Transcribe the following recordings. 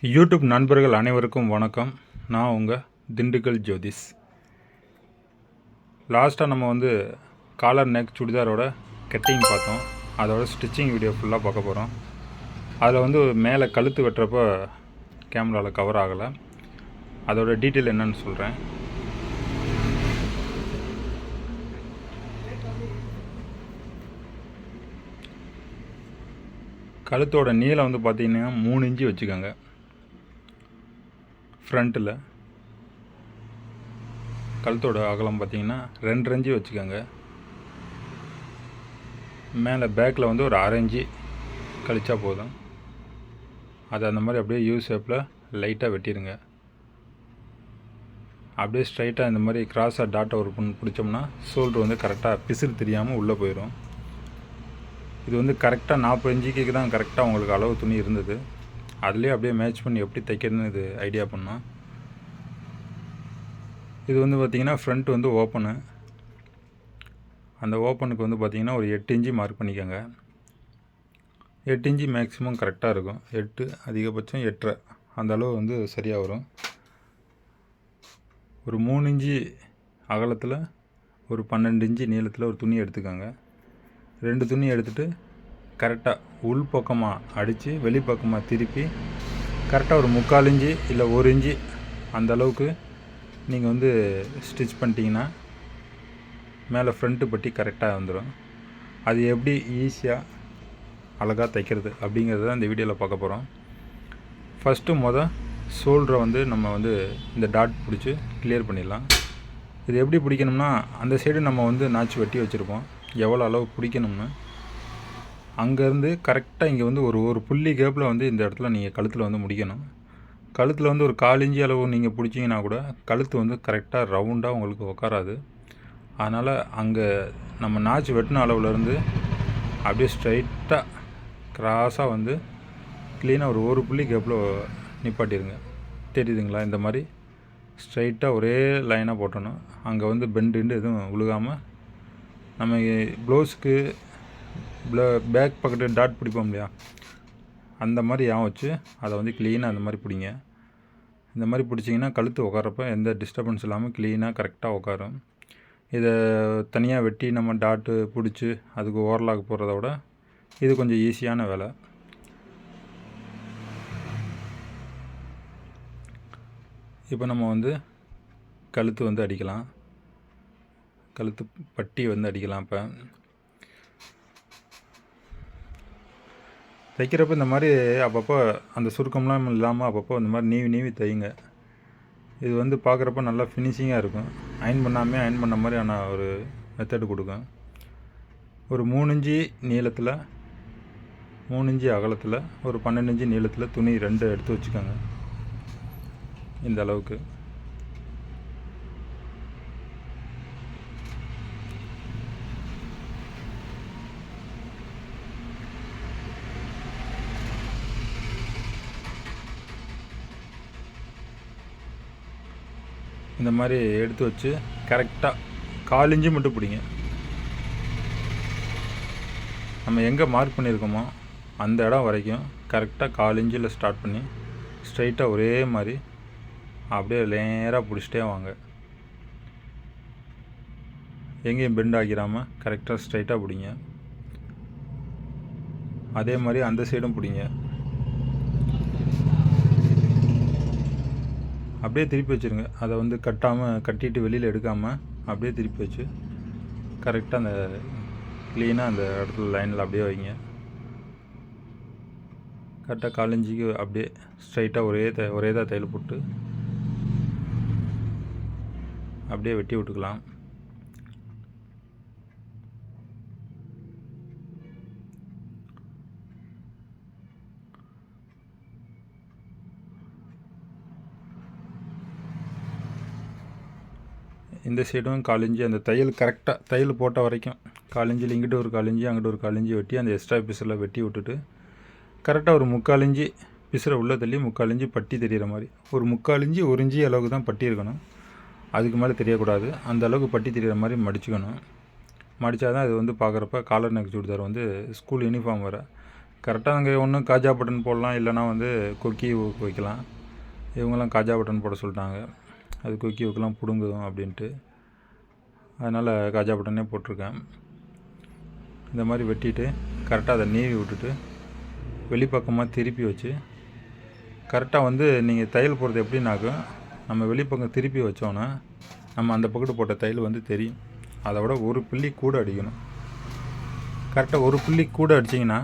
YouTube நண்பர்கள் அனைவருக்கும் வணக்கம். நான் உங்கள் திண்டுக்கல் ஜோதிஷ். லாஸ்ட்டாக நம்ம காலர் நெக் சுடிதாரோட கட்டிங் பார்த்தோம். அதோட ஸ்டிச்சிங் வீடியோ ஃபுல்லாக பார்க்க போகிறோம். அதில் மேலே கழுத்து வெட்டுறப்போ கேமராவில் கவர் ஆகலை. அதோட டீட்டெயில் என்னன்னு சொல்கிறேன். கழுத்தோட நீளம் பார்த்திங்கன்னா 3 இன்ச்சு வச்சுக்கோங்க. ஃப்ரண்ட்டில் கழுத்தோட அகலம் பார்த்திங்கன்னா 2 இன்ச்சு வச்சுக்கோங்க. மேலே பேக்கில் ஒரு 1/2 இன்ச்சு கழிச்சா போதும். அதை அந்த மாதிரி அப்படியே யூ ஷேப்பில் லைட்டாக வெட்டிடுங்க. அப்படியே ஸ்ட்ரைட்டாக இந்த மாதிரி கிராஸாக டாட்டை ஒரு பிடிச்சோம்னா ஷோல்ட்ரு கரெக்டாக பிசிறு தெரியாமல் உள்ளே போயிடும். இது கரெக்டாக 40 இன்ச்சுக்கு தான் கரெக்டாக உங்களுக்கு அளவு துணி இருந்தது. அதுலேயே அப்படியே மேட்ச் பண்ணி எப்படி தைக்கிறதுன்னு இது ஐடியா பண்ணோம். இது பார்த்திங்கன்னா ஃப்ரண்ட் ஓப்பனு. அந்த ஓப்பனுக்கு பார்த்திங்கன்னா ஒரு 8 இன்ச்சு மார்க் பண்ணிக்கோங்க. 8 இன்ச்சு மேக்ஸிமம் கரெக்டாக இருக்கும். 8 அதிகபட்சம் 8.5 அந்த அளவு சரியாக வரும். ஒரு 3 இன்ச்சு அகலத்தில் ஒரு 12 இன்ச்சு நீளத்தில் ஒரு துணி எடுத்துக்கோங்க. 2 துணி எடுத்துகிட்டு கரெக்டாக உள் பக்கமாக அடித்து வெளிப்பக்கமாக திருப்பி கரெக்டாக ஒரு 3/4 இன்ச்சு இல்லை 1 இன்ச்சு அந்த அளவுக்கு நீங்கள் ஸ்டிச் பண்ணிட்டீங்கன்னா மேலே ஃப்ரண்ட்டு பட்டி கரெக்டாக வந்துடும். அது எப்படி ஈஸியாக அழகாக தைக்கிறது அப்படிங்கிறத இந்த வீடியோவில் பார்க்க போகிறோம். ஃபஸ்ட்டு ஷோல்டரை நம்ம இந்த டாட் பிடிச்சி கிளியர் பண்ணிடலாம். இது எப்படி பிடிக்கணும்னா அந்த சைடு நம்ம நாச்சு வெட்டி வச்சுருப்போம். எவ்வளோ அளவு பிடிக்கணும்னு அங்கேருந்து கரெக்டாக இங்கே ஒரு புள்ளி கேப்பில் இந்த இடத்துல நீங்கள் கழுத்தில் முடிக்கணும். கழுத்தில் ஒரு 1/4 இன்ச்சு அளவு நீங்கள் பிடிச்சிங்கன்னா கூட கழுத்து கரெக்டாக ரவுண்டாக உங்களுக்கு உட்காராது. அதனால் அங்கே நம்ம நாச்சு வெட்டின அளவுலேருந்து அப்படியே ஸ்ட்ரைட்டாக கிராஸாக க்ளீனாக ஒரு புள்ளி கேப்பில் நிப்பாட்டிடுங்க. தெரியுதுங்களா? இந்த மாதிரி ஸ்ட்ரைட்டாக ஒரே லைனாக போட்டணும். அங்கே பெண்டு எதுவும் விழுகாமல் நம்ம ப்ளவுஸுக்கு பேக் பக்கெட்டு டாட் பிடிப்போம் இல்லையா, அந்த மாதிரி வச்சு அதை க்ளீனாக அந்த மாதிரி பிடிங்க. இந்த மாதிரி பிடிச்சிங்கன்னா கழுத்து உட்காரப்போ எந்த டிஸ்டர்பன்ஸ் இல்லாமல் க்ளீனாக கரெக்டாக உட்காரும். இதை தனியாக வெட்டி நம்ம டாட்டு பிடிச்சி அதுக்கு ஓவர்லாக் போடுறத விட இது கொஞ்சம் ஈஸியான வேலை. இப்போ நம்ம கழுத்து அடிக்கலாம். கழுத்து பட்டி அடிக்கலாம். இப்போ தைக்கிறப்ப இந்த மாதிரி அப்பப்போ அந்த சுருக்கம்லாம் இல்லாமல் அப்பப்போ இந்த மாதிரி நீவி தையுங்க. இது பார்க்குறப்ப நல்லா ஃபினிஷிங்காக இருக்கும். அயன் பண்ண மாதிரியான ஒரு மெத்தடு கொடுக்கும். ஒரு 3 இன்ச்சு நீளத்தில் 3 இன்ச்சு அகலத்தில் ஒரு 12 இன்ச்சு நீளத்தில் துணி 2 எடுத்து வச்சுக்கோங்க. இந்த அளவுக்கு இந்த மாதிரி எடுத்து வச்சு கரெக்டாக 1/4 இன்ச்சு மட்டும் பிடிங்க. நம்ம எங்கே மார்க் பண்ணியிருக்கோமோ அந்த இடம் வரைக்கும் கரெக்டாக 1/4 இன்ச்சில் ஸ்டார்ட் பண்ணி ஸ்ட்ரைட்டாக ஒரே மாதிரி அப்படியே நேராக பிடிச்சிட்டே வாங்க. எங்கேயும் பெண்ட் ஆகிடாமல் கரெக்டாக ஸ்ட்ரைட்டாக பிடிங்க. அதே மாதிரி அந்த சைடும் பிடிங்க. அப்படியே திருப்பி வச்சுருங்க. அதை கட்டிட்டு வெளியில் எடுக்காமல் அப்படியே திருப்பி வச்சு கரெக்டாக அந்த க்ளீனாக அந்த இடத்துல லைனில் அப்படியே வைங்க. கரெக்டாக 1/4 இன்ச்சுக்கு அப்படியே ஸ்ட்ரைட்டாக ஒரே தான் தையல் போட்டு அப்படியே வெட்டி விட்டுக்கலாம். இந்த சைடும் 1/4 இன்ச்சு அந்த தையல் கரெக்டாக தையல் போட்ட வரைக்கும் 1/4 இன்ச்சில் இங்கிட்டு ஒரு 1/4 இன்ச்சு அங்கிட்டு ஒரு 1/4 இன்ச்சு வெட்டி அந்த எக்ஸ்ட்ரா பீஸெல்லாம் வெட்டி விட்டுட்டு கரெக்டாக ஒரு 3/4 இன்ச்சு பிசுரை உள்ளே தள்ளி 3/4 இன்ச்சு பட்டி தெரிகிற மாதிரி ஒரு 3/4 இன்ச்சு 1 இன்ச்சு அளவுக்கு தான் பட்டி இருக்கணும். அதுக்கு மேலே தெரியக்கூடாது. அந்த அளவுக்கு பட்டி தெரிகிற மாதிரி மடிச்சுக்கணும். மடித்தா தான் இது பார்க்குறப்ப collar neck churidar school uniform வர கரெக்டாக அங்கே ஒன்று காஜா பட்டன் போடலாம், இல்லைனா வந்து கொக்கி ஊக்கு வைக்கலாம். இவங்கெல்லாம் காஜா பட்டன் போட சொல்லிட்டாங்க, அது கொக்கி ஊக்கெலாம் பிடுங்குதும் அப்படின்ட்டு. அதனால் காஜா பட்டனே போட்டிருக்கேன். இந்த மாதிரி வெட்டிட்டு கரெக்டாக அதை நீவி விட்டுட்டு வெளிப்பக்கமாக திருப்பி வச்சு கரெக்டாக வந்து நீங்கள் தையல் போடுறது எப்படின்னாக்கும், நம்ம வெளிப்பக்கம் திருப்பி வச்சோன்னா நம்ம அந்த பக்கத்து போட்ட தையல் வந்து தெரியும். அதை விட ஒரு புள்ளி கூட அடிக்கணும். கரெக்டாக ஒரு புள்ளி கூட அடிச்சிங்கன்னா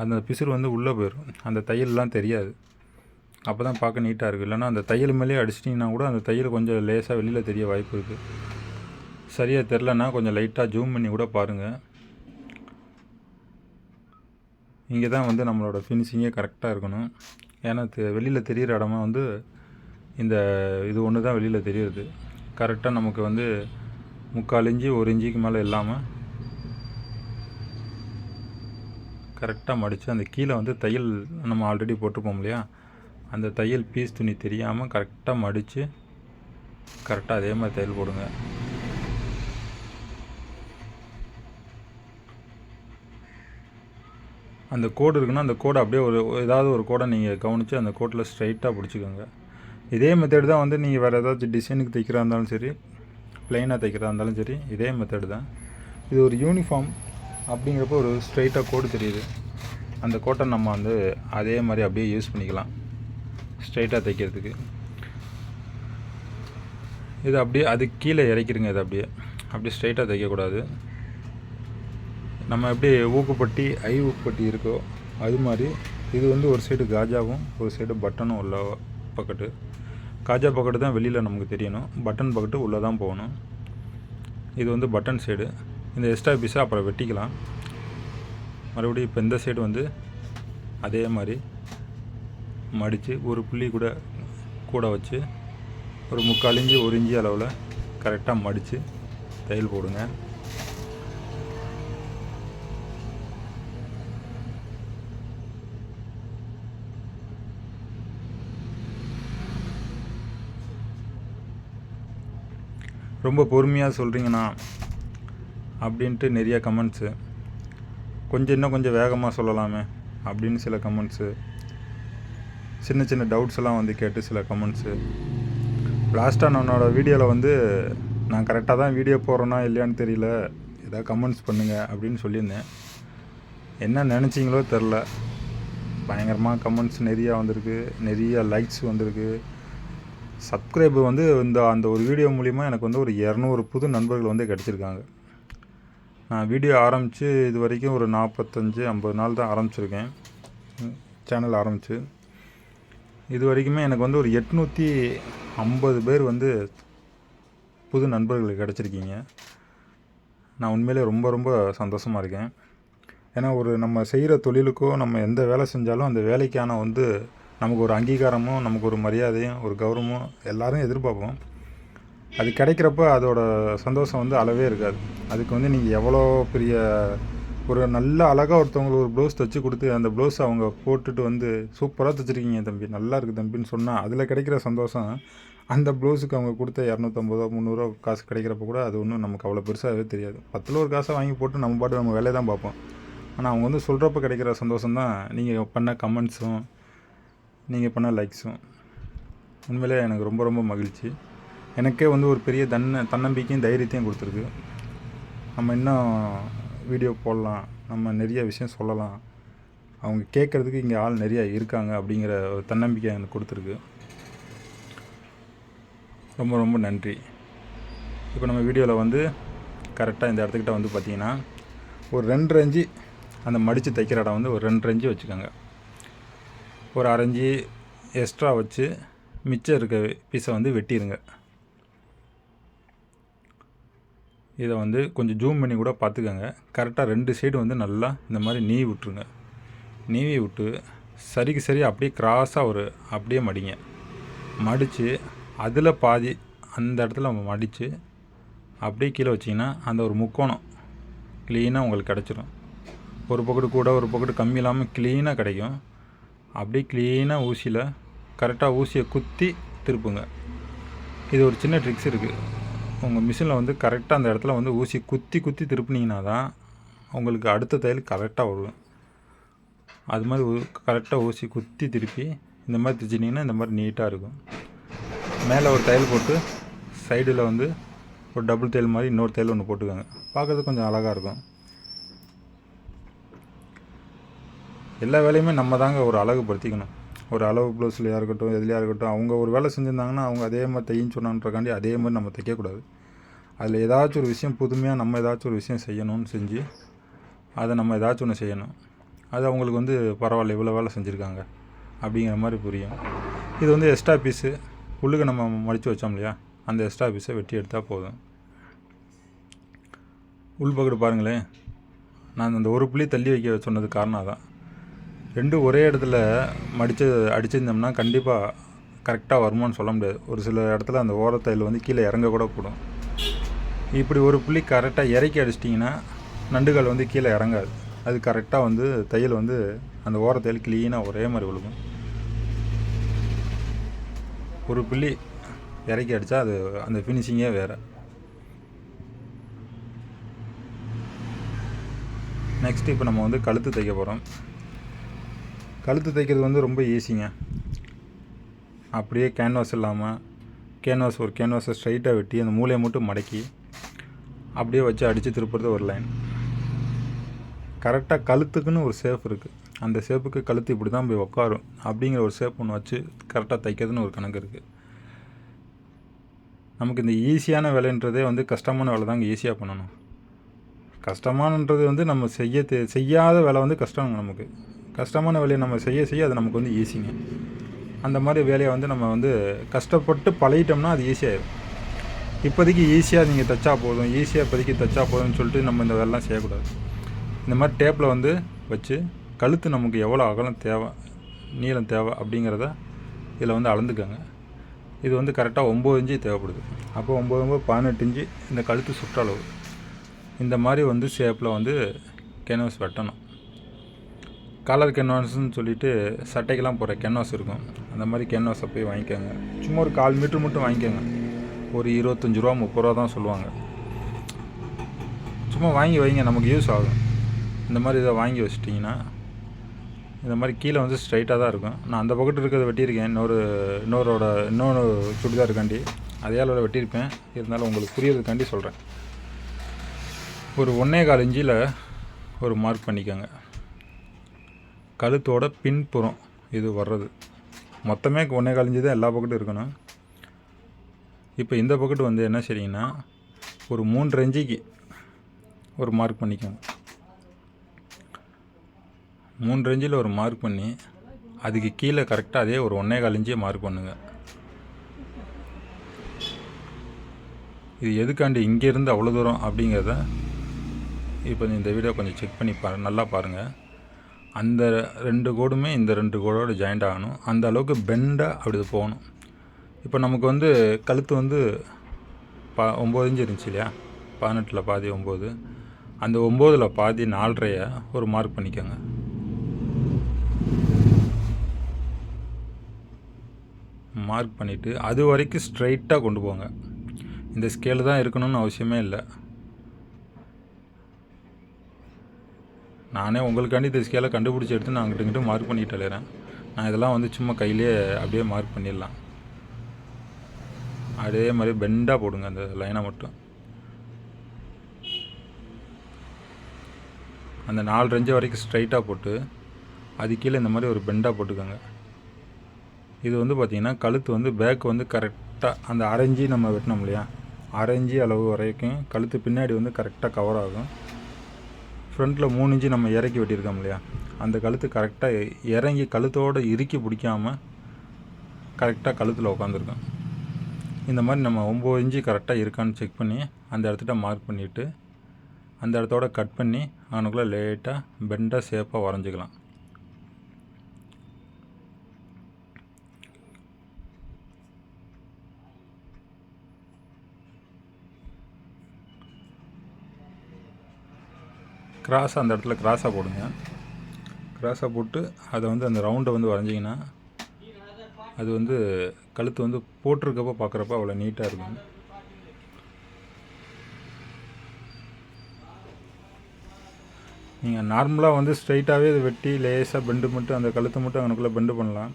அந்த பிசுறு வந்து உள்ளே போயிடும், அந்த தையல்லாம் தெரியாது. அப்போ தான் பார்க்க நீட்டாக இருக்குது. இல்லைனா அந்த தையல் மேலேயே அடிச்சிட்டிங்கன்னா கூட அந்த தையல் கொஞ்சம் லேசாக வெளியில் தெரிய வாய்ப்பு இருக்குது. சரியாக தெரிலன்னா கொஞ்சம் லைட்டாக ஜூம் பண்ணி கூட பாருங்கள். இங்கே தான் வந்து நம்மளோட ஃபினிஷிங்கே கரெக்டாக இருக்கணும். ஏன்னா வெளியில் தெரிகிற இடமா வந்து இந்த இது ஒன்று தான் வெளியில் தெரியுது. கரெக்டாக நமக்கு வந்து 3/4 இன்ச்சு 1 இன்ச்சுக்கு மேலே இல்லாமல் கரெக்டாக மடித்து அந்த கீழே வந்து தையல் நம்ம ஆல்ரெடி போட்டிருப்போம் இல்லையா, அந்த தையல் பீஸ் துணி தெரியாமல் கரெக்டாக மடித்து கரெக்டாக அதே மாதிரி தையல் போடுங்க. அந்த கோடு இருக்குன்னா அந்த கோடை அப்படியே ஏதாவது ஒரு கோடை நீங்கள் கவனித்து அந்த கோட்டில் ஸ்ட்ரைட்டாக பிடிச்சிக்கோங்க. இதே மெத்தேடு தான் வந்து நீங்கள் வேறு ஏதாச்சும் டிசைனுக்கு தைக்கிறா இருந்தாலும் சரி, ப்ளைனாக தைக்கிறதா இருந்தாலும் சரி, இதே மெத்தேடு தான். இது ஒரு யூனிஃபார்ம் அப்படிங்கிறப்போ ஒரு ஸ்ட்ரைட்டாக கோடு தெரியுது. அந்த கோட்டை நம்ம வந்து அதே மாதிரி அப்படியே யூஸ் பண்ணிக்கலாம் ஸ்ட்ரைட்டாக தைக்கிறதுக்கு. இது அப்படியே அதுக்கு கீழே இறக்கிடுங்க. இது அப்படியே ஸ்ட்ரைட்டாக தைக்கக்கூடாது. நம்ம எப்படி ஊக்குப்பட்டி ஊக்குப்பட்டி இருக்கோ அது மாதிரி இது வந்து ஒரு சைடு காஜாவும் ஒரு சைடு பட்டனும் உள்ள பக்கெட்டு. காஜா பக்கெட்டு தான் வெளியில் நமக்கு தெரியணும், பட்டன் பக்கெட்டு உள்ளே தான் போகணும். இது வந்து பட்டன் சைடு. இந்த எக்ஸ்ட்ரா பீஸை அப்புறம் வெட்டிக்கலாம். மறுபடியும் இப்போ இந்த சைடு வந்து அதே மாதிரி மடித்து ஒரு புள்ளி கூட வச்சு ஒரு 3/4 இன்ச்சு 1 இன்ச்சு அளவில் கரெக்டாக மடித்து தையல் போடுங்க. ரொம்ப பொறுமையாக சொல்கிறீங்கண்ணா அப்படின்ட்டு நிறைய கமெண்ட்ஸு. இன்னும் கொஞ்சம் வேகமாக சொல்லலாமே அப்படின்னு சில கமெண்ட்ஸு. சின்ன சின்ன டவுட்ஸ் எல்லாம் வந்து கேட்டு சில கமெண்ட்ஸு. லாஸ்ட்டாக என்னோட வீடியோவில் வந்து நான் கரெக்டாக தான் வீடியோ போடுறேன்னா இல்லையான்னு தெரியல, ஏதாவது கமெண்ட்ஸ் பண்ணுங்கள் அப்படின்னு சொல்லியிருந்தேன். என்ன நினச்சிங்களோ தெரில, பயங்கரமாக கமெண்ட்ஸ் நிறையா வந்திருக்கு, நிறைய லைக்ஸ் வந்திருக்கு. சப்ஸ்கிரைபு வந்து அந்த ஒரு வீடியோ மூலிமா எனக்கு வந்து ஒரு 200 புது நண்பர்கள் வந்து கிடச்சிருக்காங்க. நான் வீடியோ ஆரம்பித்து இது வரைக்கும் ஒரு 45-50 நாள் தான் ஆரம்பிச்சிருக்கேன் சேனல் ஆரம்பித்து. இது வரைக்குமே எனக்கு வந்து ஒரு 850 பேர் வந்து புது நண்பர்கள் கிடச்சிருக்கீங்க. நான் உண்மையிலே ரொம்ப ரொம்ப சந்தோஷமாக இருக்கேன். ஏன்னா நம்ம செய்கிற தொழிலுக்கோ நம்ம எந்த வேலை செஞ்சாலும் அந்த வேலைக்கான வந்து நமக்கு ஒரு அங்கீகாரமும் நமக்கு ஒரு மரியாதையும் ஒரு கௌரவமும் எல்லோரும் எதிர்பார்ப்போம். அது கிடைக்கிறப்ப அதோட சந்தோஷம் வந்து அளவே இருக்காது. அதுக்கு வந்து நீங்கள் எவ்வளோ பெரிய ஒரு நல்ல அழகாக ஒருத்தவங்களுக்கு ஒரு ப்ளவுஸ் தைச்சி கொடுத்து அந்த ப்ளவுஸ் அவங்க போட்டுட்டு வந்து சூப்பராக தைச்சிருக்கீங்க தம்பி, நல்லா இருக்குது தம்பின்னு சொன்னால் அதில் கிடைக்கிற சந்தோஷம் அந்த ப்ளவுஸுக்கு அவங்க கொடுத்த 250-300 காசு கிடைக்கிறப்ப கூட அது ஒன்றும் நமக்கு அவ்வளோ பெருசாகவே தெரியாது. 10 ஒரு காசை வாங்கி போட்டு நம்ம பாட்டு நம்ம வேலையை தான் பார்ப்போம். ஆனால் அவங்க வந்து சொல்கிறப்ப கிடைக்கிற சந்தோஷம் தான் நீங்கள் பண்ண கமெண்ட்ஸும் நீங்கள் பண்ண லைக்ஸும். உண்மையிலே எனக்கு ரொம்ப ரொம்ப மகிழ்ச்சி. எனக்கே வந்து ஒரு பெரிய தன்னம்பிக்கையும் தைரியத்தையும் கொடுத்துருக்கு. நம்ம இன்னும் வீடியோ போடலாம், நம்ம நிறைய விஷயம் சொல்லலாம், அவங்க கேட்குறதுக்கு இங்கே ஆள் நிறையா இருக்காங்க அப்படிங்கிற ஒரு தன்னம்பிக்கை எனக்கு கொடுத்துருக்கு. ரொம்ப ரொம்ப நன்றி. இப்போ நம்ம வீடியோவில் வந்து கரெக்டாக இந்த இடத்துக்கிட்ட வந்து பார்த்திங்கன்னா ஒரு 2.5 இன்ச்சு அந்த மடித்து தைக்கிற இடம் வந்து ஒரு 2.5 இன்ச்சு வச்சுக்கோங்க. ஒரு 1/2 இன்ச்சு எக்ஸ்ட்ரா வச்சு மிச்சம் இருக்க பீஸை வந்து வெட்டிடுங்க. இதை வந்து கொஞ்சம் ஜூம் பண்ணி கூட பார்த்துக்கோங்க. கரெக்டாக 2 சைடு வந்து நல்லா இந்த மாதிரி நீவி விட்ருங்க. நீவி விட்டு சரிக்கு சரி அப்படியே கிராஸாக அப்படியே மடிங்க. மடித்து அதில் பாதி அந்த இடத்துல மடித்து அப்படியே கீழே வச்சிங்கன்னா அந்த ஒரு முக்கோணம் க்ளீனாக உங்களுக்கு கிடச்சிரும். ஒரு பக்கெட்டு கூட ஒரு பக்கெட்டு கம்மி இல்லாமல் க்ளீனாக கிடைக்கும். அப்படியே க்ளீனாக ஊசியில் கரெக்டாக ஊசியை குத்தி திருப்புங்க. இது ஒரு சின்ன ட்ரிக்ஸ் இருக்குது. உங்கள் மிஷினில் வந்து கரெக்டாக அந்த இடத்துல வந்து ஊசி குத்தி திருப்புனீங்கன்னா தான் உங்களுக்கு அடுத்த தையல் கரெக்டாக வரும். அது மாதிரி கரெக்டாக ஊசி குத்தி திருப்பி இந்த மாதிரி தைச்சிட்டிங்கன்னா இந்த மாதிரி நீட்டாக இருக்கும். மேலே ஒரு தையல் போட்டு சைடில் வந்து ஒரு டபுள் தையல் மாதிரி இன்னொரு தையல் ஒன்று போட்டுக்கோங்க. பார்க்குறது கொஞ்சம் அழகாக இருக்கும். எல்லா வேலையுமே நம்ம தாங்க ஒரு அழகுபடுத்திக்கணும். ஒரு அளவு ப்ளவுஸ்லையாக இருக்கட்டும், எதுலையாக இருக்கட்டும், அவங்க ஒரு வேலை செஞ்சுருந்தாங்கன்னா அவங்க அதே மாதிரி தையின்னு சொன்னான்றக்காண்டி அதே மாதிரி நம்ம தைக்கக்கூடாது. அதில் ஏதாச்சும் ஒரு விஷயம் புதுமையாக நம்ம ஏதாச்சும் ஒரு விஷயம் செய்யணும்னு செஞ்சு அதை நம்ம ஏதாச்சும் ஒன்று செய்யணும். அது அவங்களுக்கு வந்து பரவாயில்ல, இவ்வளோ வேலை செஞ்சுருக்காங்க அப்படிங்கிற மாதிரி புரியும். இது வந்து எக்ஸ்ட்ரா பீஸு உள்ளுக்கு நம்ம மடித்து வச்சோம் இல்லையா, அந்த எக்ஸ்ட்ரா பீஸை வெட்டி எடுத்தால் போதும். உள் பக்கெட்டு பாருங்களேன், நான் அந்த ஒரு புள்ளி தள்ளி வைக்க சொன்னது காரணம் தான். ரெண்டும் ஒரே இடத்துல அடிச்சிருந்தோம்னா கண்டிப்பாக கரெக்டாக வருமானு சொல்ல முடியாது. ஒரு சில இடத்துல அந்த ஓரத்தையில் வந்து கீழே இறங்க கூட கூடும். இப்படி ஒரு புள்ளி கரெக்டாக இறக்கி அடிச்சிட்டிங்கன்னா நண்டுகள் வந்து கீழே இறங்காது. அது கரெக்டாக வந்து தையல் வந்து அந்த ஓரத்தையில் க்ளீனாக ஒரே மாதிரி விழுகும். ஒரு புள்ளி இறக்கி அடித்தா அது அந்த ஃபினிஷிங்கே வேறு. நெக்ஸ்ட்டு இப்போ நம்ம வந்து கழுத்து தைக்க போகிறோம். கழுத்து தைக்கிறது வந்து ரொம்ப ஈஸிங்க. அப்படியே கேன்வாஸ் இல்லாமல் ஒரு கேன்வாஸை ஸ்ட்ரைட்டாக வெட்டி அந்த மூலையை மட்டும் மடக்கி அப்படியே வச்சு அடித்து திருப்புறது ஒரு லைன். கரெக்டாக கழுத்துக்குன்னு ஒரு ஷேப் இருக்குது. அந்த ஷேப்புக்கு கழுத்து இப்படி தான் போய் உட்காரும் அப்படிங்கிற ஒரு ஷேப் ஒன்று வச்சு கரெக்டாக தைக்கிறதுன்னு ஒரு கணக்கு இருக்குது. நமக்கு இந்த ஈஸியான வேலைன்றதே வந்து கஷ்டமான வேலை தாங்க ஈஸியாக பண்ணணும். கஷ்டமானன்றது வந்து நம்ம செய்யாத வேலை வந்து கஷ்டங்க. நமக்கு கஷ்டமான வேலையை நம்ம செய்ய அது நமக்கு வந்து ஈஸிங்க. அந்த மாதிரி வேலையை வந்து நம்ம வந்து கஷ்டப்பட்டு பழகிட்டோம்னா அது ஈஸியாகிடும். இப்போதைக்கு ஈஸியாக நீங்கள் தைச்சா போதும், இப்போதைக்கு தைச்சா போதும்னு சொல்லிட்டு நம்ம இந்த வேலைலாம் செய்யக்கூடாது. இந்த மாதிரி டேப்பில் வந்து வச்சு கழுத்து நமக்கு எவ்வளோ அகலம் தேவை, நீளம் தேவை அப்படிங்கிறத இதில் வந்து அளந்துக்கோங்க. இது வந்து கரெக்டாக 9 இன்ச்சு தேவைப்படுது. அப்போ 9 18 இன்ச்சு இந்த கழுத்து சுற்றளவு. இந்த மாதிரி வந்து ஷேப்பில் வந்து கேன்வாஸ் வெட்டணும். கலர் கேன்வாஸ்ன்னு சொல்லிவிட்டு சட்டைக்கெல்லாம் போகிற கேன்வாஸ் இருக்கும். அந்த மாதிரி கேன்வாஸை போய் வாங்கிக்கோங்க. சும்மா ஒரு 1/4 மீட்ரு மட்டும் வாங்கிக்கோங்க. ஒரு 25 ரூபா 30 ரூபா தான் சொல்லுவாங்க. சும்மா வாங்கி வைங்க, நமக்கு யூஸ் ஆகும். இந்த மாதிரி இதை வாங்கி வச்சிட்டிங்கன்னா இந்த மாதிரி கீழே வந்து ஸ்ட்ரைட்டாக தான் இருக்கும். நான் அந்த பக்கத்து இருக்கிறத வெட்டியிருக்கேன். இன்னொரு சுடிதாருக்காண்டி அதே அளவில் வெட்டியிருப்பேன். இருந்தாலும் உங்களுக்கு புரியறதுக்காண்டி சொல்கிறேன். ஒரு 1.25 இன்ச்சில் ஒரு மார்க் பண்ணிக்கோங்க. கழுத்தோட பின்புறம் இது வர்றது மொத்தமே 1.25 இன்ச்சு தான் எல்லா பக்கட்டும் இருக்கணும். இப்போ இந்த பக்கெட்டு வந்து என்ன செய்றீங்கன்னா ஒரு 3.5 இன்ச்சுக்கு ஒரு மார்க் பண்ணிக்கோங்க. 3.5 இன்ச்சில் ஒரு மார்க் பண்ணி அதுக்கு கீழே கரெக்டாக அதே ஒரு 1.25 இன்ச்சே மார்க் பண்ணுங்கள். இது எதுக்காண்டி இங்கேருந்து அவ்வளோ தூரம் அப்படிங்கிறத இப்போ இந்த வீடியோ கொஞ்சம் செக் பண்ணி நல்லா பாருங்கள். அந்த 2 கோடுமே இந்த 2 கோடோடு ஜாயிண்ட் ஆகணும். அந்த அளவுக்கு பெண்டாக அப்படி போகணும். இப்போ நமக்கு வந்து கழுத்து வந்து 9 இன்ச்சு இருந்துச்சு இல்லையா, 18ல் பாதி 9, அந்த 9ல் பாதி 4.5 ஒரு மார்க் பண்ணிக்கோங்க. மார்க் பண்ணிவிட்டு அது வரைக்கும் ஸ்ட்ரைட்டாக கொண்டு போங்க. இந்த ஸ்கேலு தான் இருக்கணும்னு அவசியமே இல்லை. நானே உங்களுக்காண்டி இந்த ஸ்கேலை கண்டுபிடிச்சி எடுத்து நான் அங்கிட்டு மார்க் பண்ணிட்டு அலையிறேன். நான் இதெல்லாம் வந்து சும்மா கையிலே அப்படியே மார்க் பண்ணிடலாம். அதே மாதிரி பெண்டாக போடுங்க அந்த லைனை மட்டும். அந்த 4 இன்ச்சு வரைக்கும் ஸ்ட்ரைட்டாக போட்டு அது கீழே இந்த மாதிரி ஒரு பெண்டாக போட்டுக்கோங்க. இது வந்து பார்த்திங்கன்னா கழுத்து வந்து பேக்கு வந்து கரெக்டாக அந்த 1/2 இன்ச்சு நம்ம வெட்டினோம் இல்லையா, 1/2 இன்ச்சு அளவு வரைக்கும் கழுத்து பின்னாடி வந்து கரெக்டாக கவர் ஆகும். ஃப்ரண்ட்டில் 3 இன்ச்சு நம்ம இறக்கி வெட்டியிருக்கோம் இல்லையா, அந்த கழுத்து கரெக்டாக இறங்கி கழுத்தோடு இறுக்கி பிடிக்காமல் கரெக்டாக கழுத்தில் உட்காந்துருக்கோம். இந்த மாதிரி நம்ம 9 இன்ச்சு கரெக்டாக இருக்கான்னு செக் பண்ணி அந்த இடத்துல மார்க் பண்ணிவிட்டு அந்த இடத்தோட கட் பண்ணி அவனுக்குள்ளே லேட்டாக பெண்டாக ஷேப்பாக வரைஞ்சிக்கலாம். கிராஸாக அந்த இடத்துல கிராஸாக போடுங்க. கிராஸாக போட்டு அதை வந்து அந்த ரவுண்டை வந்து வரைஞ்சிங்கன்னா அது வந்து கழுத்து வந்து போட்டிருக்கப்போ பார்க்குறப்ப அவ்வளோ நீட்டாக இருக்கும். நீங்கள் நார்மலாக வந்து ஸ்ட்ரைட்டாகவே இதை வெட்டி லேசாக பெண்டு மட்டும் அந்த கழுத்தை மட்டும் அங்கனுக்குள்ளே பெண்டு பண்ணலாம்.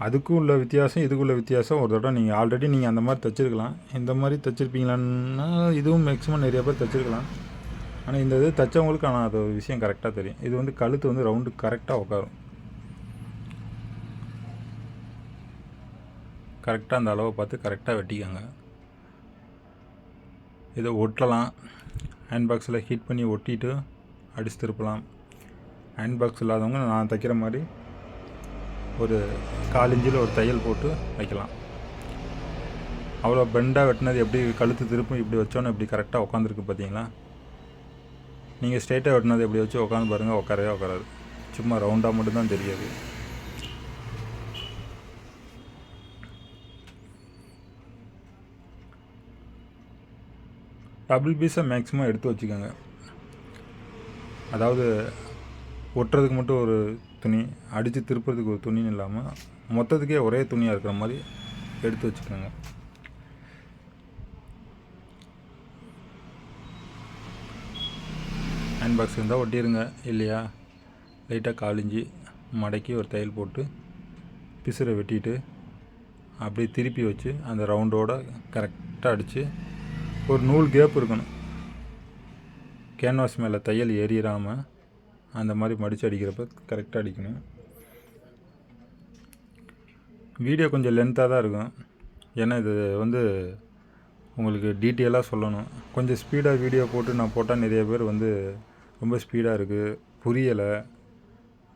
அதுக்கும் உள்ள வித்தியாசம் இதுக்குள்ள வித்தியாசம் ஒரு தடவை நீங்கள் ஆல்ரெடி நீங்கள் அந்த மாதிரி தைச்சிருக்கலாம். இந்த மாதிரி தைச்சிருப்பீங்களான்னா இதுவும் மேக்ஸிமம் நிறைய பேர் தைச்சிருக்கலாம். ஆனால் இந்த இது தைச்சவங்களுக்கு ஆனால் அது ஒரு விஷயம் கரெக்டாக தெரியும். இது வந்து கழுத்து வந்து ரவுண்டு கரெக்டாக உட்காரும். கரெக்டாக அந்த அளவை பார்த்து கரெக்டாக வெட்டிக்கோங்க. இதை ஒட்டலாம். ஹேண்ட் பாக்ஸில் ஹீட் பண்ணி ஒட்டிட்டு அடித்து திருப்பலாம். ஹேண்ட் பாக்ஸ் இல்லாதவங்க நான் தைக்கிற மாதிரி ஒரு 4 இன்ச்சில் ஒரு தையல் போட்டு வைக்கலாம். அவ்வளோ பெண்டாக வெட்டினது எப்படி கழுத்து திருப்பும் இப்படி வச்சோன்னே இப்படி கரெக்டாக உட்காந்துருக்கு பார்த்தீங்களா? நீங்கள் ஸ்ட்ரெயிட்டாக வெட்டினது எப்படி வச்சு உட்காந்து பாருங்கள், உட்காரவே உட்காராது. சும்மா ரவுண்டாக மட்டும்தான் தெரியாது. டபுள் பீஸை மேக்ஸிமம் எடுத்து வச்சுக்கோங்க. அதாவது ஒட்டுறதுக்கு மட்டும் ஒரு துணி, அடித்து திருப்புறதுக்கு ஒரு துணின்னு இல்லாமல் மொத்தத்துக்கே ஒரே துணியாக இருக்கிற மாதிரி எடுத்து வச்சுக்கோங்க. ஹேண்ட் பாக்ஸ் இருந்தால் ஒட்டிடுங்க. இல்லையா லைட்டாக 4 இன்ச்சு மடக்கி ஒரு தையல் போட்டு பிசுரை வெட்டிட்டு அப்படியே திருப்பி வச்சு அந்த ரவுண்டோடு கரெக்டாக அடித்து ஒரு நூல் கேப் இருக்கணும். கேன்வாஸ் மேலே தையல் ஏறிடாமல் அந்த மாதிரி மடித்து அடிக்கிறப்ப கரெக்டாக அடிக்கணும். வீடியோ கொஞ்சம் லென்த்தாக தான் இருக்கும். ஏன்னா இது வந்து உங்களுக்கு டீட்டெயிலாக சொல்லணும். கொஞ்சம் ஸ்பீடாக வீடியோ போட்டு நான் போட்டால் நிறைய பேர் வந்து ரொம்ப ஸ்பீடாக இருக்குது, புரியலை,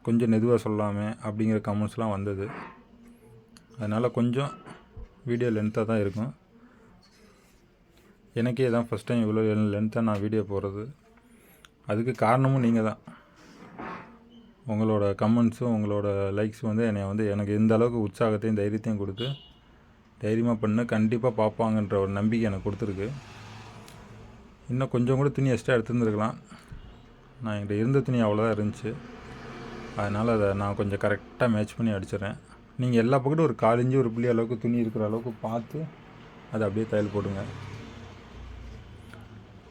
கொஞ்சம் மெதுவாக சொல்லாமே அப்படிங்கிற கமெண்ட்ஸ்லாம் வந்தது. அதனால் கொஞ்சம் வீடியோ லென்த்தாக தான் இருக்கும். எனக்கே தான் ஃபஸ்ட் டைம் இவ்வளோ லென்த்தாக நான் வீடியோ போடுறது. அதுக்கு காரணமும் நீங்கள் தான். உங்களோட கமெண்ட்ஸும் உங்களோட லைக்ஸும் வந்து என்னை வந்து எனக்கு இந்த அளவுக்கு உற்சாகத்தையும் தைரியத்தையும் கொடுத்து தைரியமாக பண்ணு கண்டிப்பாக பார்ப்பாங்கன்ற ஒரு நம்பிக்கை எனக்கு கொடுத்துருக்கு. இன்னும் கொஞ்சம் கூட துணி எக்ஸ்ட்ரா எடுத்துருந்துருக்கலாம். நான் என்கிட்ட இருந்த துணி அவ்வளோதான் இருந்துச்சு. அதனால் அதை நான் கொஞ்சம் கரெக்டாக மேட்ச் பண்ணி அடிச்சிடறேன். நீங்கள் எல்லா பக்கத்தும் ஒரு 4 இன்ச்சு ஒரு புள்ளி அளவுக்கு துணி இருக்கிற அளவுக்கு பார்த்து அதை அப்படியே தையல் போடுங்க.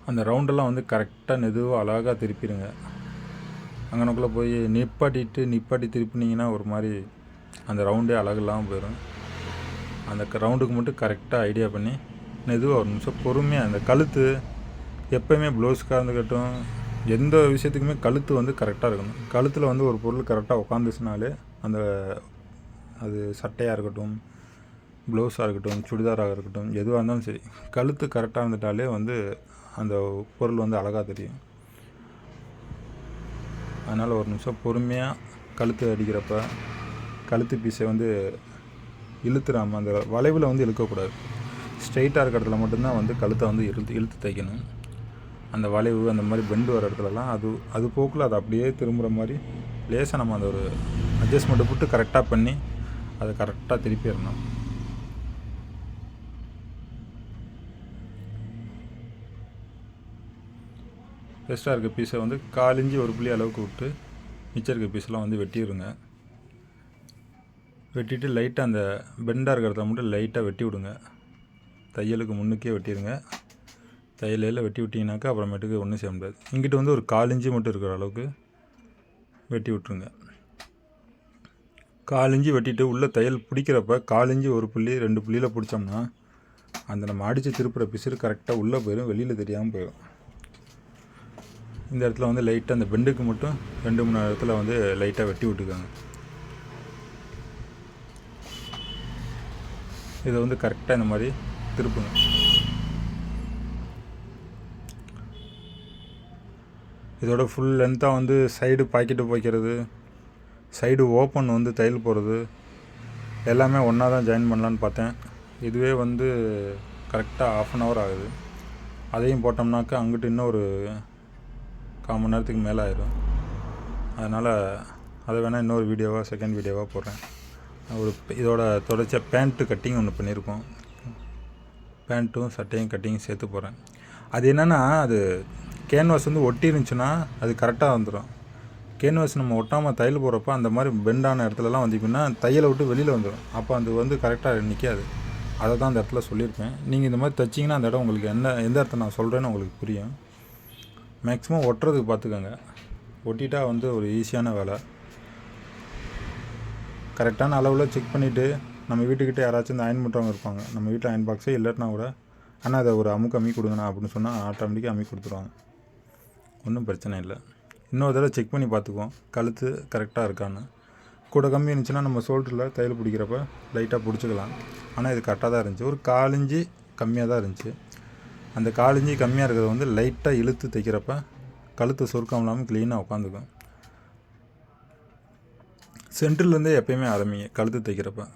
அந்த ரவுண்டெல்லாம் வந்து கரெக்டாக மெதுவாக அழகாக திருப்பிடுங்க. அங்கனக்குள்ளே போய் நிப்பாட்டி திருப்பினீங்கன்னா ஒரு மாதிரி அந்த ரவுண்டே அழகில்லாமல் போயிடும். அந்த ரவுண்டுக்கு மட்டும் கரெக்டாக ஐடியா பண்ணி மெதுவாக ஒரு நிமிஷம் பொறுமையாக அந்த கழுத்து எப்போயுமே ப்ளவுஸ்க்காக இருந்துக்கட்டும் எந்த விஷயத்துக்குமே கழுத்து வந்து கரெக்டாக இருக்கணும். கழுத்தில் வந்து ஒரு பொருள் கரெக்டாக உட்காந்துச்சுனாலே அந்த அது சட்டையாக இருக்கட்டும், ப்ளவுஸாக இருக்கட்டும், சுடிதாராக இருக்கட்டும், எதுவாக இருந்தாலும் சரி கழுத்து கரெக்டாக இருந்துட்டாலே வந்து அந்த பொருள் வந்து அழகாக தெரியும். அதனால் ஒரு நிமிஷம் பொறுமையாக கழுத்து அடிக்கிறப்ப கழுத்து பீஸை வந்து இழுத்துறாமல் அந்த வளைவில் வந்து இழுக்கக்கூடாது. ஸ்ட்ரெயிட்டாக இருக்கிற இடத்துல மட்டும்தான் வந்து கழுத்தை வந்து இழுத்து தைக்கணும். அந்த வளைவு அந்த மாதிரி பெண்டு வர இடத்துலலாம் அது போக்கில் அதை அப்படியே திரும்புகிற மாதிரி லேசாக நம்ம அந்த ஒரு அட்ஜஸ்ட்மெண்ட்டை போட்டு கரெக்டாக பண்ணி அதை கரெக்டாக திருப்பிடணும். எக்ஸ்ட்ரா இருக்க பீஸை வந்து 4 இன்ச்சு ஒரு புள்ளி அளவுக்கு விட்டு மிச்சம் இருக்க பீஸெல்லாம் வந்து வெட்டிடுங்க. வெட்டிட்டு லைட்டாக அந்த பெண்டாக இருக்கிறத மட்டும் லைட்டாக வெட்டி விடுங்க. தையலுக்கு முன்னுக்கே வெட்டிடுங்க. தையலில் வெட்டி விட்டிங்கனாக்கா அப்புறமேட்டுக்கு ஒன்றும் செய்ய முடியாது. இங்கிட்ட வந்து ஒரு 4 இன்ச்சு மட்டும் இருக்கிற அளவுக்கு வெட்டி விட்ருங்க. 4 இன்ச்சு வெட்டிட்டு உள்ளே தையல் பிடிக்கிறப்ப 4 இன்ச்சு ஒரு புள்ளி 2 புள்ளியில் பிடிச்சோம்னா அந்த நம்ம அடித்து திருப்புற பிசுறு கரெக்டாக உள்ளே போயிடும், வெளியில் தெரியாமல் போயிடும். இந்த இடத்துல வந்து லைட்டாக அந்த பெண்டுக்கு மட்டும் 2-3 இடத்துல வந்து லைட்டாக வெட்டி விட்டுக்காங்க. இதை வந்து கரெக்டாக இந்த மாதிரி திருப்புங்க. இதோட ஃபுல் லென்த்தாக வந்து சைடு பாக்கெட்டு வைக்கிறது, சைடு ஓப்பன் வந்து தையல் போடுறது எல்லாமே ஒன்றா தான் ஜாயின் பண்ணலான்னு பார்த்தேன். இதுவே வந்து கரெக்டாக 1/2 hour ஆகுது. அதையும் போட்டோம்னாக்கா அங்கிட்டு இன்னும் ஒரு 1/4 மணி நேரத்துக்கு மேலே ஆயிடும். அதனால் அதை வேணால் இன்னொரு வீடியோவாக செகண்ட் வீடியோவாக போடுறேன். ஒரு இதோட தொடர்ச்சியாக பேண்ட்டு கட்டிங் ஒன்று பண்ணியிருக்கோம். பேண்ட்டும் சட்டையும் கட்டிங் சேர்த்து போகிறேன். அது என்னென்னா அது கேன்வாஸ் வந்து ஒட்டி இருந்துச்சுன்னா அது கரெக்டாக வந்துடும். கேன்வாஸ் நம்ம ஒட்டாமல் தையல் போடுறப்ப அந்த மாதிரி பெண்டான இடத்துலலாம் வந்திங்கன்னா தையலை விட்டு வெளியில் வந்துடும். அப்போ அது வந்து கரெக்டாக நிற்காது. அதை தான் அந்த இடத்துல சொல்லியிருப்பேன். நீங்கள் இந்த மாதிரி தைச்சிங்கன்னா அந்த இடம் உங்களுக்கு எந்த இடத்த நான் சொல்கிறேன்னு உங்களுக்கு புரியும். மேக்ஸிமம் ஒட்டுறதுக்கு பார்த்துக்கோங்க. ஒட்டிட்டா வந்து ஒரு ஈஸியான வேலை. கரெக்டான அளவில் செக் பண்ணிவிட்டு நம்ம வீட்டுக்கிட்ட யாராச்சும் இந்த அயன் பண்ணுறவங்க இருப்பாங்க. நம்ம வீட்டில் அயன் பாக்ஸே இல்லைன்னா கூட ஆனால் அதை ஒரு அமுக்கி கொடுங்கண்ணா அப்படின்னு சொன்னால் ஆட்டோமேட்டிக்காக அமுக்கி கொடுத்துருவாங்க. ஒன்றும் பிரச்சனை இல்லை. இன்னொரு தடவை செக் பண்ணி பார்த்துக்குவோம் கழுத்து கரெக்டாக இருக்கான்னு. கூட கம்மி இருந்துச்சுன்னா நம்ம ஷோல்டரில் தையல் பிடிக்கிறப்ப லைட்டாக பிடிச்சிக்கலாம். ஆனால் இது கரெக்டாக தான் இருந்துச்சு. ஒரு 4 இன்ச்சு கம்மியாக தான் இருந்துச்சு. அந்த 4 இன்ச்சு கம்மியாக இருக்கிறத வந்து லைட்டாக இழுத்து தைக்கிறப்ப கழுத்து சுருக்கம் இல்லாமல் க்ளீனாக உட்காந்துக்கும். சென்டர்லேருந்தே எப்போயுமே ஆரம்பிங்க. கழுத்து தைக்கிறப்ப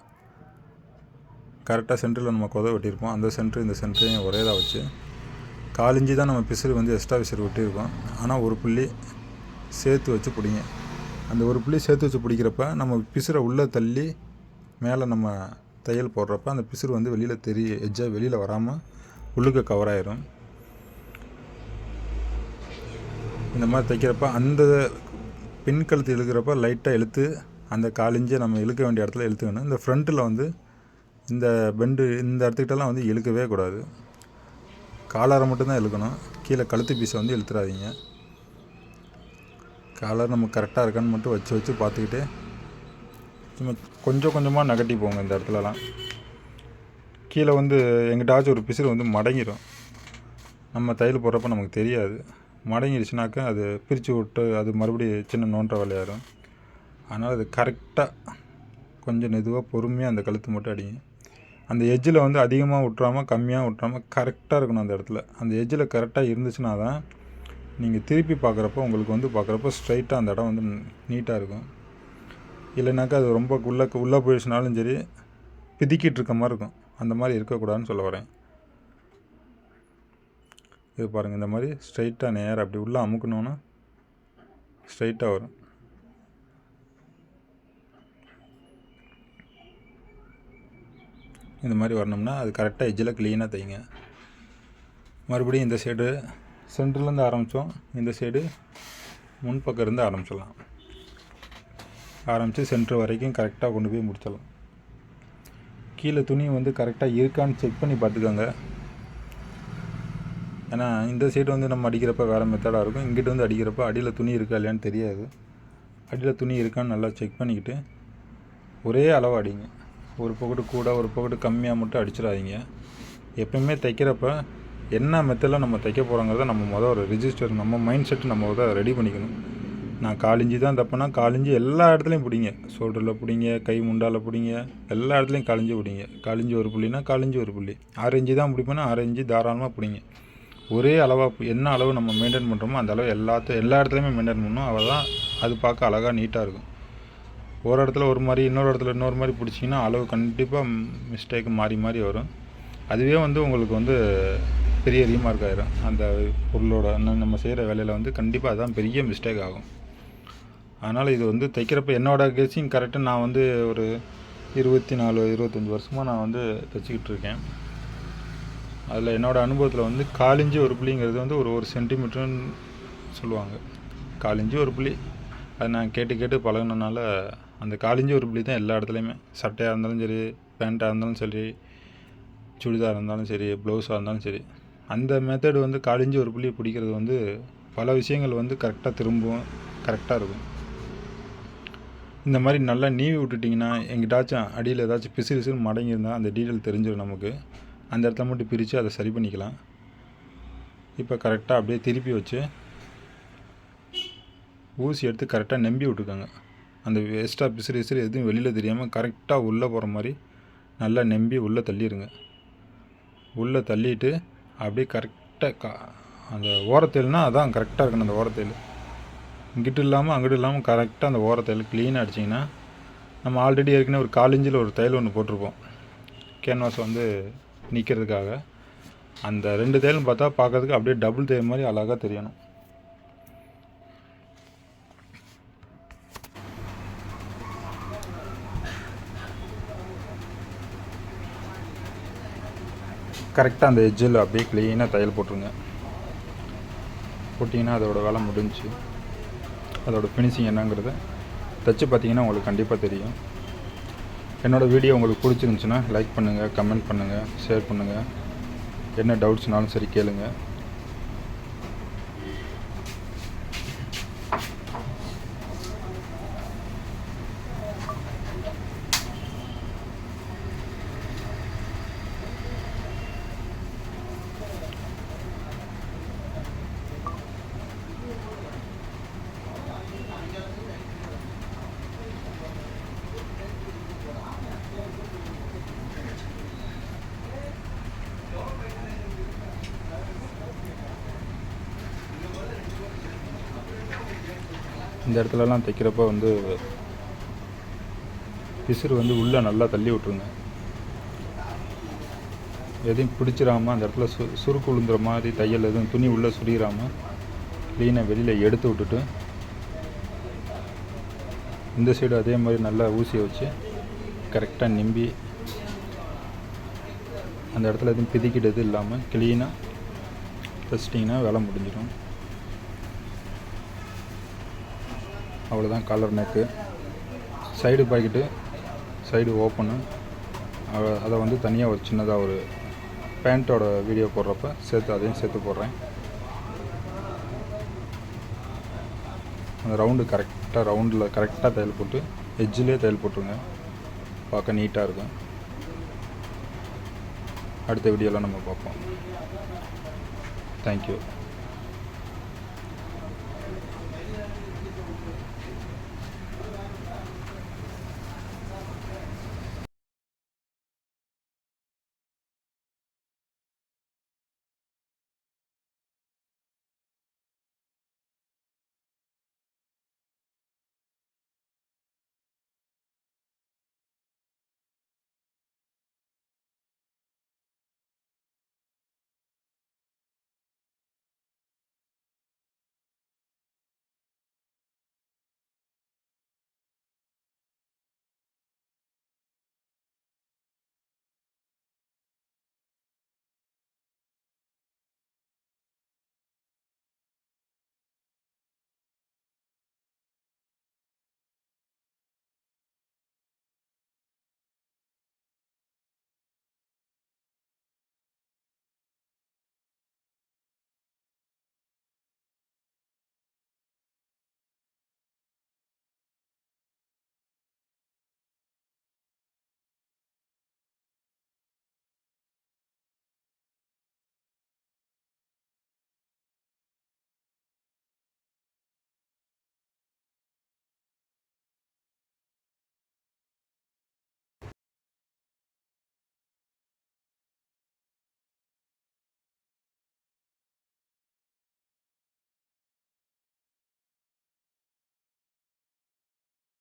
கரெக்டாக சென்டரில் நம்ம கொதை வெட்டியிருப்போம். அந்த சென்டர் இந்த சென்டரையும் ஒரே தான் வச்சு 4 இன்ச்சு தான் நம்ம பிசுறு வந்து எக்ஸ்ட்ரா பிசுறு வெட்டியிருக்கோம். ஆனால் ஒரு புள்ளி சேர்த்து வச்சு பிடிங்க. அந்த ஒரு புள்ளி சேர்த்து வச்சு பிடிக்கிறப்ப நம்ம பிசுரை உள்ளே தள்ளி மேலே நம்ம தையல் போடுறப்ப அந்த பிசுறு வந்து வெளியில் எட்ஜாக வெளியில் வராமல் உள்ளுக்கு கவர் ஆயிரும். இந்த மாதிரி தைக்கிறப்ப அந்த பின் கழுத்து இழுக்கிறப்ப லைட்டாக இழுத்து அந்த 4 இன்ச்சை நம்ம இழுக்க வேண்டிய இடத்துல இழுத்துக்கணும். இந்த ஃப்ரண்ட்டில் வந்து இந்த பெண்டு இந்த இடத்துக்கிட்டலாம் வந்து இழுக்கவே கூடாது. காலரை மட்டும்தான் இழுக்கணும். கீழே கழுத்து பீஸை வந்து இழுத்துறாதீங்க. காலர் நம்ம கரெக்டாக இருக்கான்னு மட்டும் வச்சு பார்த்துக்கிட்டு சும்மா கொஞ்சம் கொஞ்சமாக நகட்டி போங்க. இந்த இடத்துலலாம் கீழே வந்து எங்கிட்டாச்சும் ஒரு பிசுறு வந்து மடங்கிடும். நம்ம தையல் போடுறப்ப நமக்கு தெரியாது. மடங்கிடுச்சுனாக்கா அது பிரித்து விட்டு அது மறுபடியும் சின்ன நோன்ற வேலையாயிரும். அதனால் அது கரெக்டாக கொஞ்சம் மெதுவாக பொறுமையாக அந்த கழுத்து மட்டும் அடிங்க. அந்த எட்ஜில் வந்து அதிகமாக விட்றாமல் கம்மியாக விட்றாமல் கரெக்டாக இருக்கணும். அந்த இடத்துல அந்த எட்ஜில் கரெக்டாக இருந்துச்சுன்னா தான் நீங்கள் திருப்பி பார்க்குறப்போ உங்களுக்கு வந்து பார்க்குறப்போ ஸ்ட்ரைட்டாக அந்த இடம் வந்து நீட்டாக இருக்கும். இல்லைனாக்கா அது ரொம்ப உள்ளே போயிடுச்சுனாலும் சரி பிதிக்கிட்டு இருக்க மாதிரி இருக்கும். அந்த மாதிரி இருக்கக்கூடாதுன்னு சொல்ல வரேன். இது பாருங்கள், இந்த மாதிரி ஸ்ட்ரைட்டாக நேராக அப்படி உள்ளே அமுக்கணுன்னா ஸ்ட்ரைட்டாக வரும். இந்த மாதிரி வரணும்னா அது கரெக்டாக எட்ஜில் க்ளீனாக தைங்க. மறுபடியும் இந்த சைடு சென்டர்லேருந்து ஆரம்பித்தோம். இந்த சைடு முன்பக்கம் இருந்து ஆரம்பிச்சிடலாம். ஆரம்பித்து சென்டர் வரைக்கும் கரெக்டாக கொண்டு போய் முடிச்சிடலாம். கீழே துணி வந்து கரெக்டாக இருக்கான்னு செக் பண்ணி பார்த்துக்கோங்க. ஏன்னா இந்த சைடு வந்து நம்ம அடிக்கிறப்ப வேறு மெத்தடாக இருக்கும். இங்கிட்ட வந்து அடிக்கிறப்ப அடியில் துணி இருக்கா இல்லையான்னு தெரியாது. அடியில் துணி இருக்கான்னு நல்லா செக் பண்ணிக்கிட்டு ஒரே அளவு அடிங்க. ஒரு பக்கத்து கூட ஒரு பக்கத்து கம்மியாக மட்டும் அடிச்சிடாதீங்க. எப்போயுமே தைக்கிறப்ப என்ன மெத்தடில் நம்ம தைக்க போகிறோங்கிறத நம்ம ஒரு ரிஜிஸ்டர் நம்ம மைண்ட் செட்டு நம்ம ரெடி பண்ணிக்கணும். நான் 4 இன்ச்சு தான் தப்பேன்னா 4 இன்ச்சு எல்லா இடத்துலையும் பிடிங்க. ஷோல்டரில் பிடிங்க, கை முண்டால் பிடிங்க, எல்லா இடத்துலையும் 4 இன்ச்சு பிடிங்க. 4 இன்ச்சு ஒரு புள்ளினா 4 இன்ச்சு ஒரு புள்ளி. 6 இன்ச்சு தான் பிடிப்பேன்னா 6 இன்ச்சு தாராளமாக பிடிங்க. ஒரே அளவாக என்ன அளவு நம்ம மெயின்டைன் பண்ணுறோமோ அந்த அளவு எல்லா இடத்துலையுமே மெயின்டைன் பண்ணணும். அவள் தான் அது பார்க்க அழகாக நீட்டாக இருக்கும். ஒரு இடத்துல ஒரு மாதிரி இன்னொரு இடத்துல இன்னொரு மாதிரி பிடிச்சிங்கன்னா அளவு கண்டிப்பாக மிஸ்டேக் மாறி மாறி வரும். அதுவே வந்து உங்களுக்கு வந்து பெரிய ரீமார்க் ஆகிடும். அந்த பொருளோட நம்ம செய்கிற வேலையில் வந்து கண்டிப்பாக அதுதான் பெரிய மிஸ்டேக் ஆகும். அதனால் இது வந்து தைக்கிறப்ப என்னோடய கெஸ்ஸிங் கரெக்டாக நான் வந்து ஒரு 24-25 வருஷமாக நான் வந்து தைச்சிக்கிட்டு இருக்கேன். அதில் என்னோடய அனுபவத்தில் வந்து 4 இன்ச்சு ஒரு புள்ளிங்கிறது வந்து ஒரு சென்டிமீட்டருன்னு சொல்லுவாங்க. 4 இன்ச்சு ஒரு புள்ளி அது நான் கேட்டு பழகினனால அந்த 4 இன்ச்சு ஒரு புள்ளி தான் எல்லா இடத்துலையுமே. சட்டையாக இருந்தாலும் சரி, பேண்ட்டாக இருந்தாலும் சரி, சுடிதார் இருந்தாலும் சரி, ப்ளவுஸாக இருந்தாலும் சரி, அந்த மெத்தடு வந்து 4 இன்ச்சு ஒரு புள்ளி பிடிக்கிறது வந்து பல விஷயங்கள் வந்து கரெக்டாக திரும்பவும் கரெக்டாக இருக்கும். இந்த மாதிரி நல்லா நீவி விட்டுட்டிங்கன்னா எங்கிட்டாச்சும் அடியில் ஏதாச்சும் பிசு மடங்கியிருந்தால் அந்த டீட்டெயில் தெரிஞ்சிடும் நமக்கு. அந்த இடத்துல மட்டும் பிரித்து அதை சரி பண்ணிக்கலாம். இப்போ கரெக்டாக அப்படியே திருப்பி வச்சு ஊசி எடுத்து கரெக்டாக நம்பி விட்டுக்கோங்க. அந்த எக்ஸ்ட்ரா பிசுறு எதுவும் வெளியில் தெரியாமல் கரெக்டாக உள்ளே போகிற மாதிரி நல்லா நம்பி உள்ளே தள்ளிடுங்க. உள்ளே தள்ளிட்டு அப்படியே கரெக்டாக அந்த ஓரத்தையில்னா அதான் கரெக்டாக இருக்கணும். அந்த ஓரத்தையில் இங்கிட்டு இல்லாமல் அங்கிட்டு இல்லாமல் கரெக்டாக அந்த ஓரத்தையில் க்ளீனாக அடிச்சிங்கன்னா நம்ம ஆல்ரெடி ஏற்கனவே ஒரு 4 இன்ச்சில் ஒரு தையல் ஒன்று போட்டிருப்போம் கேன்வாஸ் வந்து நிற்கிறதுக்காக. அந்த 2 தையலும் பார்த்தா பார்க்கறதுக்கு அப்படியே டபுள் தையல் மாதிரி அழகாக தெரியணும். கரெக்டாக அந்த எட்ஜில் அப்படியே க்ளீனாக தையல் போட்டுருங்க. போட்டிங்கன்னா அதோட வேலை முடிஞ்சு. அதோட ஃபினிஷிங் என்னங்கிறத தைச்சு பார்த்தீங்கன்னா உங்களுக்கு கண்டிப்பாக தெரியும். என்னோடய வீடியோ உங்களுக்கு பிடிச்சிருந்துச்சுன்னா லைக் பண்ணுங்கள், கமெண்ட் பண்ணுங்கள், ஷேர் பண்ணுங்கள். என்ன டவுட்ஸ்னாலும் சரி கேளுங்கள். இந்த இடத்துலலாம் தைக்கிறப்ப வந்து பிசுறு வந்து உள்ளே நல்லா தள்ளி விட்ருங்க. எதையும் பிடிச்சிடாமல் அந்த இடத்துல சுருக்கு விழுந்துற மாதிரி தையல் எதுவும் துணி உள்ளே சுரியிறாமல் க்ளீனாக வெளியில் எடுத்து விட்டுட்டு இந்த சைடு அதே மாதிரி நல்லா ஊசியை வச்சு கரெக்டாக நிம்பி அந்த இடத்துல எதுவும் பிதிக்கிட்டது இல்லாமல் க்ளீனாக தைச்சிட்டிங்கன்னா வேலை முடிஞ்சிடும். அவ்வளோதான் collar neck. Side pocket, side open, அதை வந்து தனியாக ஒரு சின்னதாக ஒரு பேண்ட்டோட வீடியோ போடுறப்ப அதையும் சேர்த்து போடுறேன். அந்த ரவுண்டு ரவுண்டில் கரெக்டாக தையல் போட்டு எட்ஜிலே தையல் போட்டுருங்க. பார்க்க நீட்டாக இருக்கும். அடுத்த வீடியோவில் நம்ம பார்ப்போம். தேங்க்யூ.